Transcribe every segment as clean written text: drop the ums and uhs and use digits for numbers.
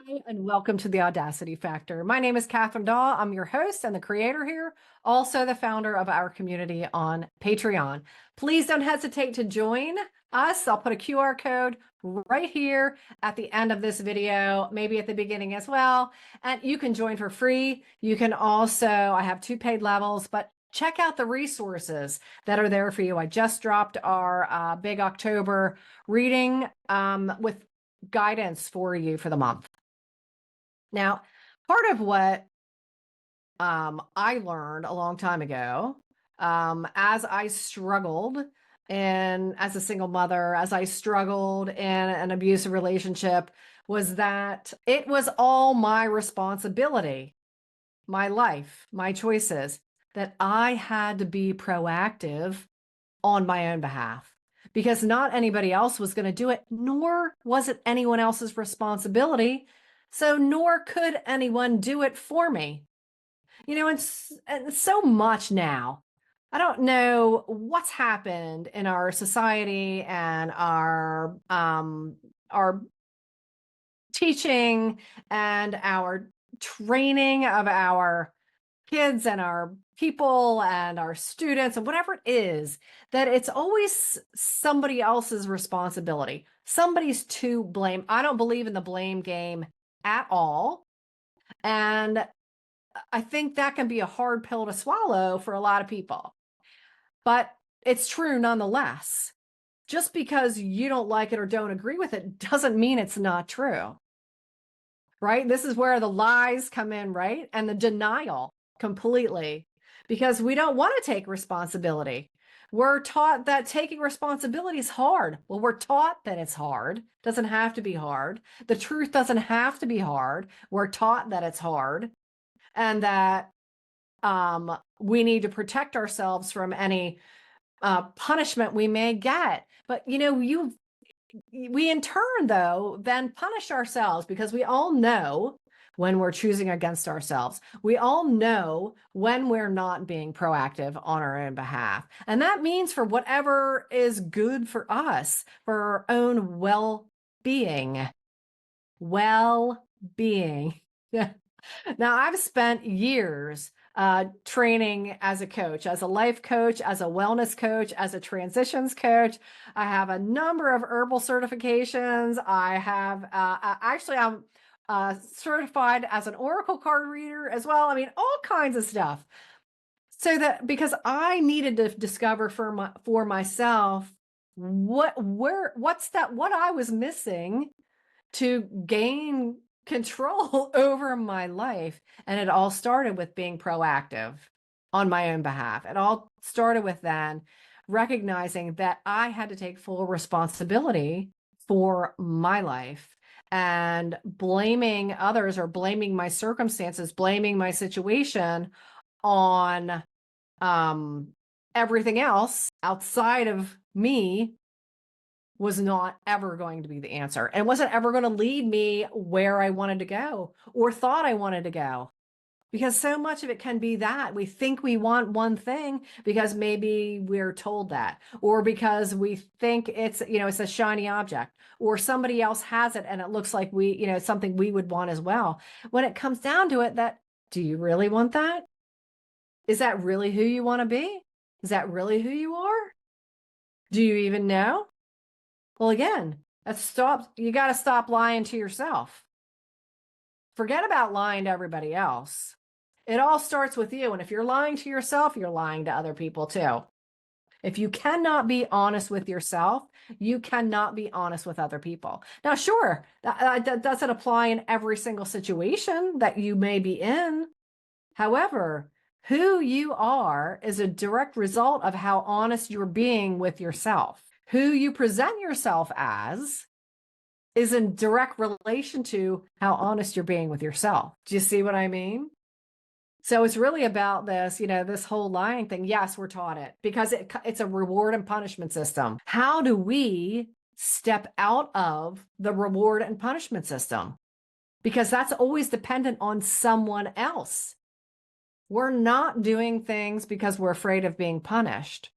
Hi, and welcome to the Audacity Factor. My name is Catherine Daw. I'm your host and the creator here, also the founder of our community on Patreon. Please don't hesitate to join us. I'll put a QR code right here at the end of this video, maybe at the beginning as well. And you can join for free. You can also, I have 2 paid levels, but check out the resources that are there for you. I just dropped our big October reading with guidance for you for the month. Now, part of what I learned a long time ago, as I struggled and as a single mother, as I struggled in an abusive relationship, was that it was all my responsibility, my life, my choices, that I had to be proactive on my own behalf because not anybody else was going to do it, nor was it anyone else's responsibility. So nor could anyone do it for me. And so much now. I don't know what's happened in our society and our teaching and our training of our kids and our people and our students and whatever it is, that it's always somebody else's responsibility. Somebody's to blame. I don't believe in the blame game at all. And I think that can be a hard pill to swallow for a lot of people. But it's true nonetheless. Just because you don't like it or don't agree with it doesn't mean it's not true. Right? This is where the lies come in, right? And the denial completely, because we don't want to take responsibility. We're taught that taking responsibility is hard. Well, we're taught that it's hard. Doesn't have to be hard. The truth doesn't have to be hard. We're taught that it's hard and that we need to protect ourselves from any punishment we may get. But we in turn, though, then punish ourselves because we all know when we're choosing against ourselves. We all know when we're not being proactive on our own behalf. And that means for whatever is good for us, for our own well-being. Well-being. Now, I've spent years training as a coach, as a life coach, as a wellness coach, as a transitions coach. I have a number of herbal certifications. I have I'm certified as an oracle card reader as well. I mean, all kinds of stuff. So that because I needed to discover for myself what I was missing to gain control over my life. And it all started with being proactive on my own behalf. It all started with then recognizing that I had to take full responsibility for my life, and blaming others or blaming my circumstances, blaming my situation on everything else outside of me was not ever going to be the answer, and wasn't ever going to lead me where I wanted to go or thought I wanted to go. Because so much of it can be that we think we want one thing because maybe we're told that, or because we think it's a shiny object, or somebody else has it and it looks like it's something we would want as well. When it comes down to it, do you really want that? Is that really who you want to be? Is that really who you are? Do you even know? Well, again, you got to stop lying to yourself. Forget about lying to everybody else. It all starts with you. And if you're lying to yourself, you're lying to other people too. If you cannot be honest with yourself, you cannot be honest with other people. Now, sure, that doesn't apply in every single situation that you may be in. However, who you are is a direct result of how honest you're being with yourself. Who you present yourself as is in direct relation to how honest you're being with yourself. Do you see what I mean? So it's really about this whole lying thing. Yes, we're taught it because it's a reward and punishment system. How do we step out of the reward and punishment system? Because that's always dependent on someone else. We're not doing things because we're afraid of being punished.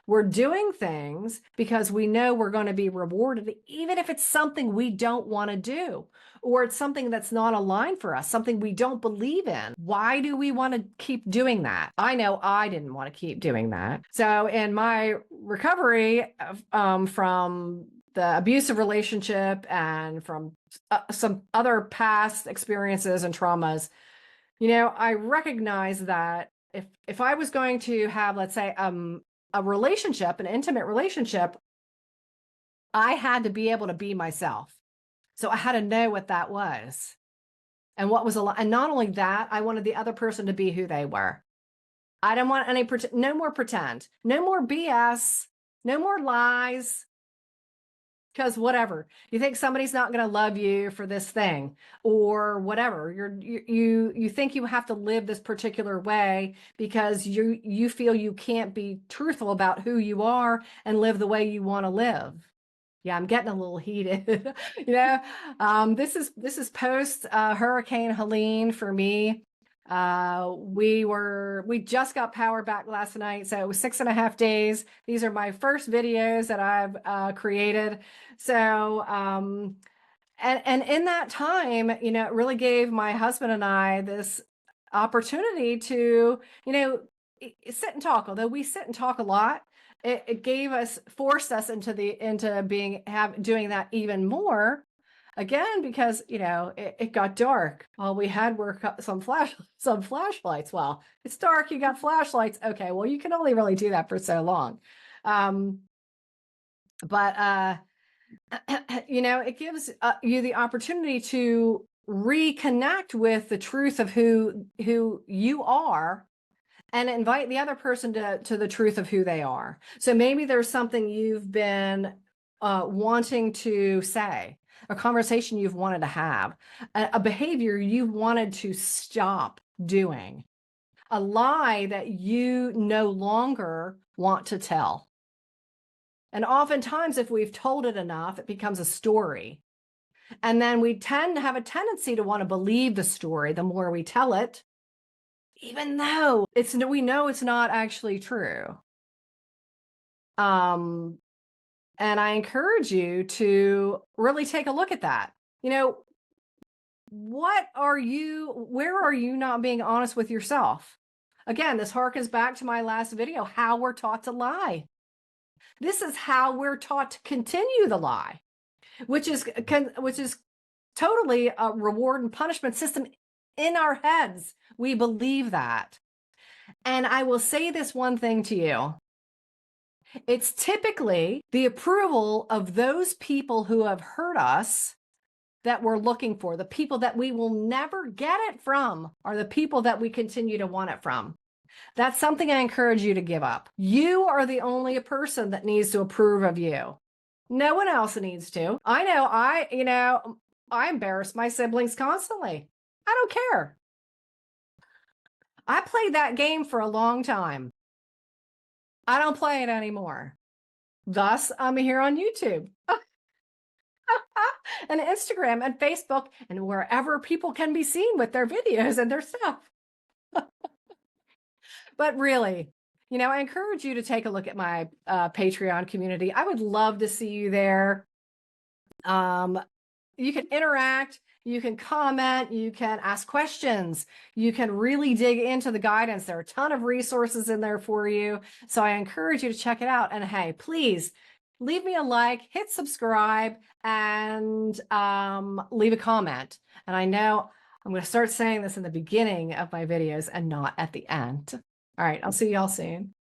We're doing things because we know we're going to be rewarded, even if it's something we don't want to do, or it's something that's not aligned for us, something we don't believe in. Why do we want to keep doing that? I know I didn't want to keep doing that. So in my recovery from the abusive relationship and from some other past experiences and traumas, I recognize that if I was going to have, let's say, a relationship, an intimate relationship, I had to be able to be myself. So I had to know what that was and what was and not only that, I wanted the other person to be who they were. I didn't want no more pretend, no more BS, no more lies. Because whatever, you think somebody's not going to love you for this thing or whatever, you think you have to live this particular way because you feel you can't be truthful about who you are and live the way you want to live. Yeah, I'm getting a little heated. This is post Hurricane Helene for me. We just got power back last night, so it was 6.5 days. These are my first videos that I've created. So and in that time, it really gave my husband and I this opportunity to, sit and talk. Although we sit and talk a lot, it forced us into doing that even more. Again, because it got dark. All we had were some flashlights. Well, it's dark. You got flashlights. Okay, well, you can only really do that for so long. But it gives you the opportunity to reconnect with the truth of who you are, and invite the other person to the truth of who they are. So maybe there's something you've been wanting to say, a conversation you've wanted to have, a behavior you've wanted to stop doing, a lie that you no longer want to tell. And oftentimes, if we've told it enough, it becomes a story. And then we tend to have a tendency to want to believe the story the more we tell it, even though we know it's not actually true. And I encourage you to really take a look at that. Where are you not being honest with yourself? Again, this harkens back to my last video, how we're taught to lie. This is how we're taught to continue the lie, which is totally a reward and punishment system in our heads. We believe that. And I will say this one thing to you. It's typically the approval of those people who have hurt us that we're looking for. The people that we will never get it from are the people that we continue to want it from. That's something I encourage you to give up. You are the only person that needs to approve of you. No one else needs to. I know I embarrass my siblings constantly. I don't care. I played that game for a long time. I don't play it anymore. Thus, I'm here on YouTube and Instagram and Facebook and wherever people can be seen with their videos and their stuff. But really, I encourage you to take a look at my Patreon community. I would love to see you there. You can interact, you can comment, you can ask questions, you can really dig into the guidance. There are a ton of resources in there for you. So I encourage you to check it out. And hey, please leave me a like, hit subscribe, and leave a comment. And I know I'm going to start saying this in the beginning of my videos and not at the end. All right, I'll see y'all soon.